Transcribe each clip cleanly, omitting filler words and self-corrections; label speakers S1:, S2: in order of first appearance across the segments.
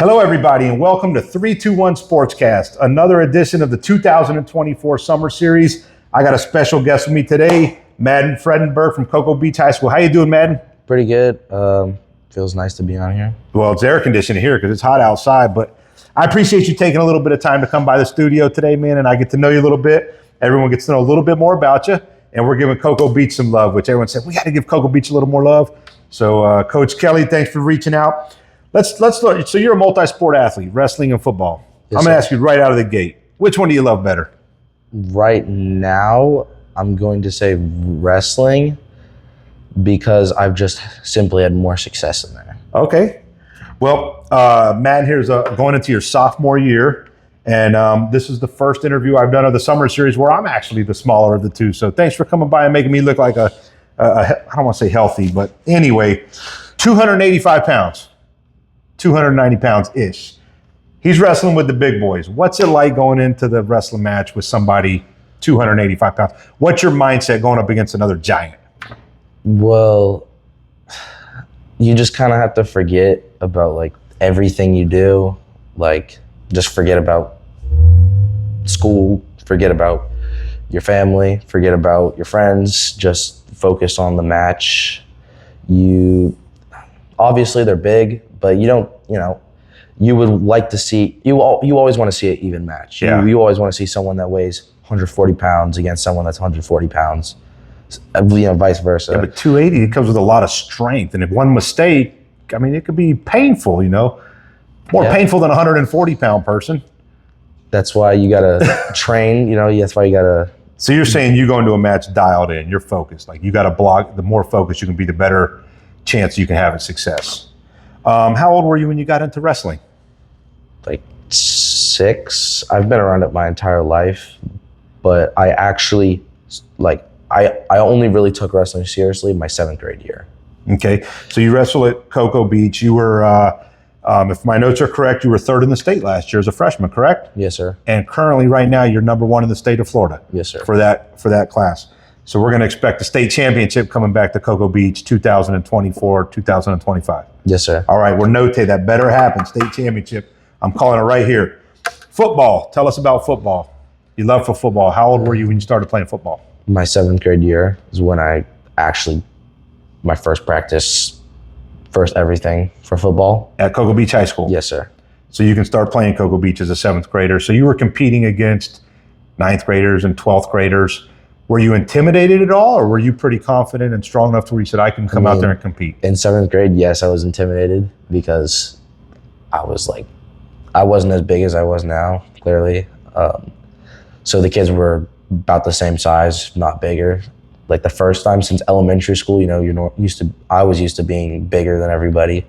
S1: Hello, everybody, and welcome to 321 Sportscast, another edition of the 2024 Summer Series. I got a special guest with me today, Madden Fredenberg from Cocoa Beach High School. How you doing, Madden?
S2: Pretty good. Feels nice to be on here.
S1: Well, it's air conditioned here because it's hot outside, but I appreciate you taking a little bit of time to come by the studio today, man, and I get to know you a little bit. Everyone gets to know a little bit more about you, and we're giving Cocoa Beach some love, which everyone said, we got to give Cocoa Beach a little more love. So, Coach Kelly, thanks for reaching out. Let's start. So you're a multi-sport athlete, wrestling and football.
S2: Yes,
S1: I'm going to
S2: sir.
S1: ask you right out of the gate, which one do you love better?
S2: Right now, I'm going to say wrestling because I've just simply had more success in there.
S1: Okay. Well, Matt, here's going into your sophomore year, and this is the first interview I've done of the summer series where I'm actually the smaller of the two. So thanks for coming by and making me look like I don't want to say healthy, but anyway, 285 pounds. 290 pounds-ish. He's wrestling with the big boys. What's it like going into the wrestling match with somebody 285 pounds? What's your mindset going up against another giant?
S2: Well, you just kind of have to forget about like everything you do. Like just forget about school, forget about your family, forget about your friends, just focus on the match. Obviously they're big, but you would like to see, you always want to see an even match.
S1: Yeah.
S2: You always want to see someone that weighs 140 pounds against someone that's 140 pounds, vice versa.
S1: Yeah, but 280, it comes with a lot of strength. And if one mistake, I mean, it could be painful, more painful than a 140-pound person.
S2: That's why you got to train, that's why you got to.
S1: So you're saying you go into a match dialed in, you're focused. Like you got to block, the more focused you can be, the better chance you can have at success. How old were you when you got into wrestling?
S2: Like 6. I've been around it my entire life, but I actually, I only really took wrestling seriously my 7th grade year.
S1: Okay, so you wrestled at Cocoa Beach. You were, if my notes are correct, you were 3rd in the state last year as a freshman, correct?
S2: Yes, sir.
S1: And currently, right now, you're number 1 in the state of Florida.
S2: Yes, sir.
S1: For that class. So we're going to expect the state championship coming back to Cocoa Beach 2024, 2025.
S2: Yes, sir.
S1: All right, we're notating that better happen, state championship. I'm calling it right here. Football, tell us about football. You love for football. How old were you when you started playing football?
S2: My 7th grade year is when I actually, my first practice, first everything for football.
S1: At Cocoa Beach High School?
S2: Yes, sir.
S1: So you can start playing Cocoa Beach as a 7th grader. So you were competing against 9th graders and 12th graders. Were you intimidated at all, or were you pretty confident and strong enough to where you said, I can come out there and compete?
S2: In 7th grade, yes, I was intimidated because I wasn't as big as I was now, clearly. So the kids were about the same size, if not bigger. Like the first time since elementary school, I was used to being bigger than everybody.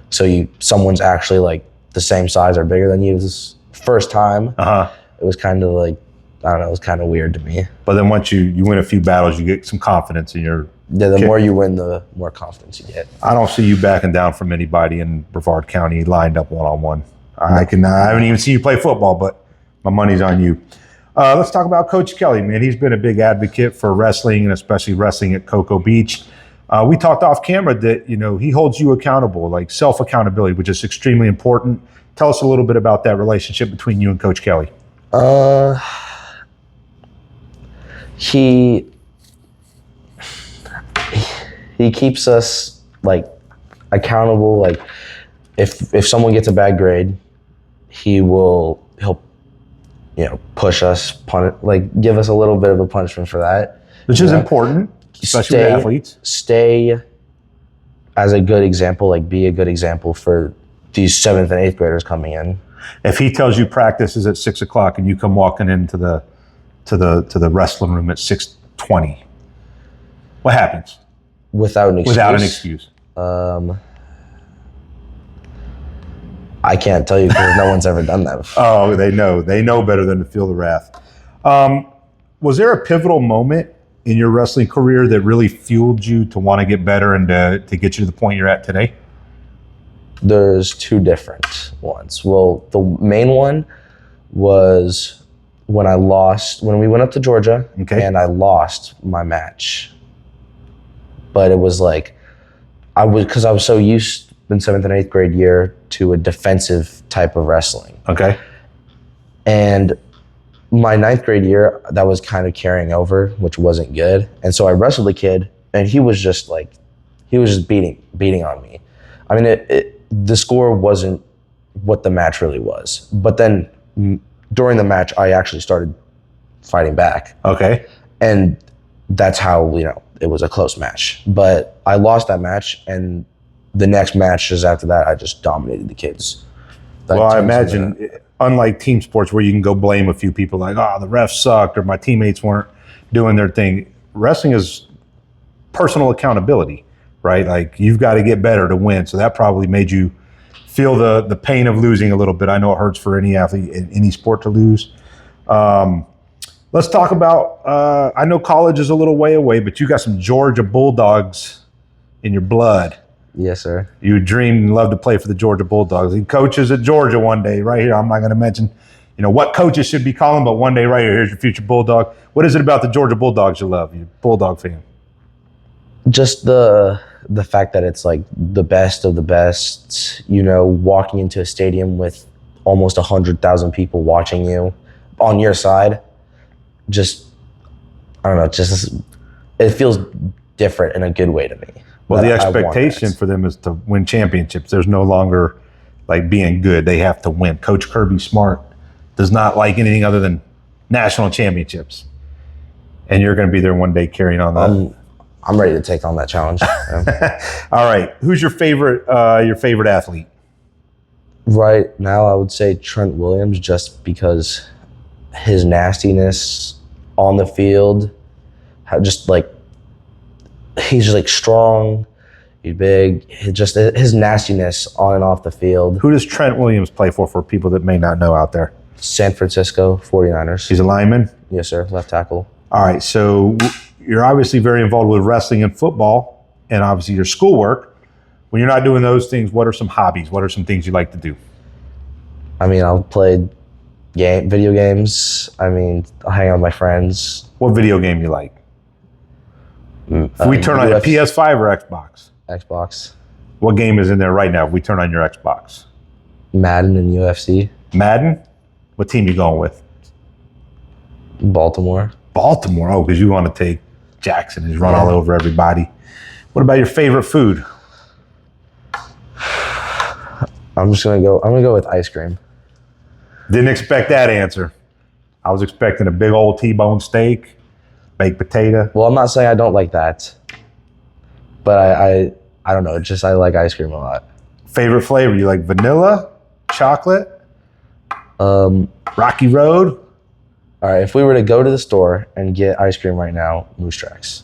S2: So someone's actually like the same size or bigger than you. This first time, It was kind of like, I don't know, it was kind of weird to me.
S1: But then once you win a few battles, you get some confidence in your
S2: the more you win, the more confidence you get.
S1: I don't see you backing down from anybody in Brevard County lined up one-on-one. I haven't even seen you play football, but my money's on you. Let's talk about Coach Kelly, man. He's been a big advocate for wrestling and especially wrestling at Cocoa Beach. We talked off camera that, he holds you accountable, like self-accountability, which is extremely important. Tell us a little bit about that relationship between you and Coach Kelly.
S2: He keeps us like accountable. Like if someone gets a bad grade, he'll push us, give us a little bit of a punishment for that,
S1: which is important, especially with athletes.
S2: Stay as a good example, like be a good example for these 7th and 8th graders coming in.
S1: If he tells you practice is at 6 o'clock and you come walking into the wrestling room at 6:20, what happens?
S2: Without an excuse.
S1: Without an excuse.
S2: I can't tell you because no one's ever done that before.
S1: Oh, they know better than to feel the wrath. Was there a pivotal moment in your wrestling career that really fueled you to want to get better and to get you to the point you're at today?
S2: There's 2 different ones. Well, the main one was when we went up to Georgia, and I lost my match. But it was like, because I was so used in 7th and 8th grade year to a defensive type of wrestling.
S1: Okay.
S2: And my 9th grade year, that was kind of carrying over, which wasn't good. And so I wrestled a kid, and he was just beating on me. I mean, the score wasn't what the match really was. But then during the match, I actually started fighting back.
S1: Okay.
S2: And that's how, it was a close match. But I lost that match, and the next match just after that, I just dominated the kids.
S1: Well, I imagine, unlike team sports where you can go blame a few people like, oh, the refs sucked or my teammates weren't doing their thing, wrestling is personal accountability, right? Like, you've got to get better to win. So that probably made you feel the pain of losing a little bit. I know it hurts for any athlete in any sport to lose. Let's talk about, I know college is a little way away, but you got some Georgia Bulldogs in your blood.
S2: Yes, sir.
S1: You dreamed and loved to play for the Georgia Bulldogs. He coaches at Georgia one day, right here. I'm not going to mention, what coaches should be calling, but one day right here, here's your future Bulldog. What is it about the Georgia Bulldogs you love? You're a Bulldog fan.
S2: Just the fact that it's like the best of the best, walking into a stadium with almost 100,000 people watching you on your side. I don't know, it feels different in a good way to me.
S1: Well, the expectation for them is to win championships. There's no longer like being good. They have to win. Coach Kirby Smart does not like anything other than national championships. And you're going to be there one day carrying on that.
S2: I'm ready to take on that challenge.
S1: All right. Who's your favorite athlete?
S2: Right now, I would say Trent Williams, just because his nastiness on the field, he's just like strong, he's big, his nastiness on and off the field.
S1: Who does Trent Williams play for people that may not know out there?
S2: San Francisco 49ers.
S1: He's a lineman?
S2: Yes, sir. Left tackle.
S1: All right, so you're obviously very involved with wrestling and football and obviously your schoolwork. When you're not doing those things, what are some hobbies? What are some things you like to do?
S2: I mean, I'll play video games. I mean, I'll hang out with my friends.
S1: What video game you like? If we turn on a PS5 or Xbox?
S2: Xbox.
S1: What game is in there right now if we turn on your Xbox?
S2: Madden and UFC.
S1: Madden? What team you going with?
S2: Baltimore.
S1: Baltimore. Oh, because you want to take Jackson. He's run all over everybody. What about your favorite food?
S2: I'm gonna go with ice cream.
S1: Didn't expect that answer. I was expecting a big old T-bone steak, baked potato.
S2: Well, I'm not saying I don't like that, but I don't know. I like ice cream a lot.
S1: Favorite flavor? You like vanilla, chocolate, Rocky Road?
S2: All right, if we were to go to the store and get ice cream right now, Moose Tracks.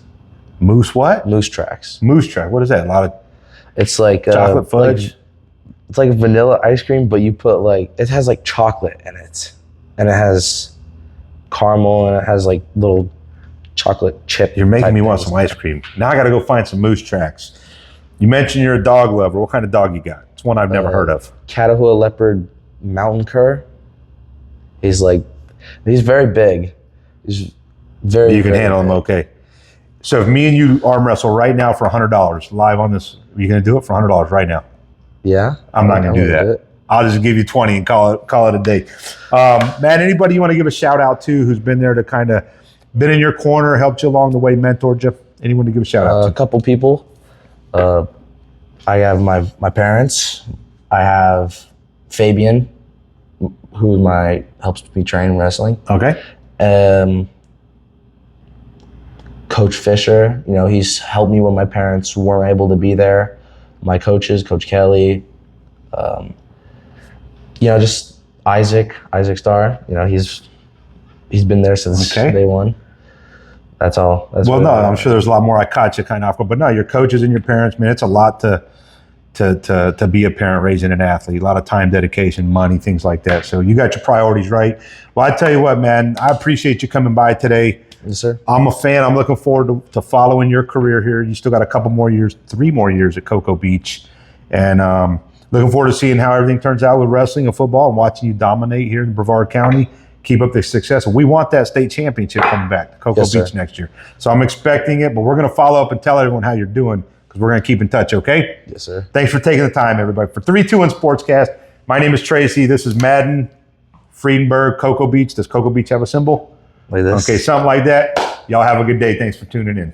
S1: Moose what?
S2: Moose Tracks.
S1: Moose Track. What is that? A lot of
S2: It's like
S1: chocolate fudge.
S2: It's like vanilla ice cream, but you put it has like chocolate in it, and it has caramel, and it has like little chocolate chip.
S1: You're making me want some ice cream. Now I got to go find some Moose Tracks. You mentioned you're a dog lover. What kind of dog you got? It's one I've never heard of.
S2: Catahoula Leopard Mountain Cur. He's very big. He's very.
S1: You can handle him okay. So if me and you arm wrestle right now for $100 live on this, are you going to do it for $100 right now?
S2: Yeah.
S1: I'm not going to do that. I'll just give you 20 and call it a day. Man, anybody you want to give a shout out to who's been there to kind of been in your corner, helped you along the way, mentored you? Anyone to give a shout out to?
S2: A couple people. I have my parents. I have Fabian, who helps me train wrestling.
S1: Okay.
S2: Coach Fisher, he's helped me when my parents weren't able to be there. My coaches, Coach Kelly, just Isaac Starr. He's been there since day one. That's all.
S1: I'm sure there's a lot more I caught you kind of off, but no, your coaches and your parents, man, it's a lot to be a parent raising an athlete. A lot of time, dedication, money, things like that. So you got your priorities right. Well, I tell you what, man, I appreciate you coming by today.
S2: Yes, sir.
S1: I'm a fan. I'm looking forward to following your career here. You still got a couple more years, 3 more years at Cocoa Beach. And looking forward to seeing how everything turns out with wrestling and football and watching you dominate here in Brevard County. Keep up the success. We want that state championship coming back to Cocoa Beach next year. So I'm expecting it, but we're going to follow up and tell everyone how you're doing because we're going to keep in touch, okay?
S2: Yes, sir.
S1: Thanks for taking the time, everybody. For 321 Sportscast, my name is Tracy. This is Madden, Fredenberg, Cocoa Beach. Does Cocoa Beach have a symbol?
S2: Like this.
S1: Okay, something like that. Y'all have a good day. Thanks for tuning in.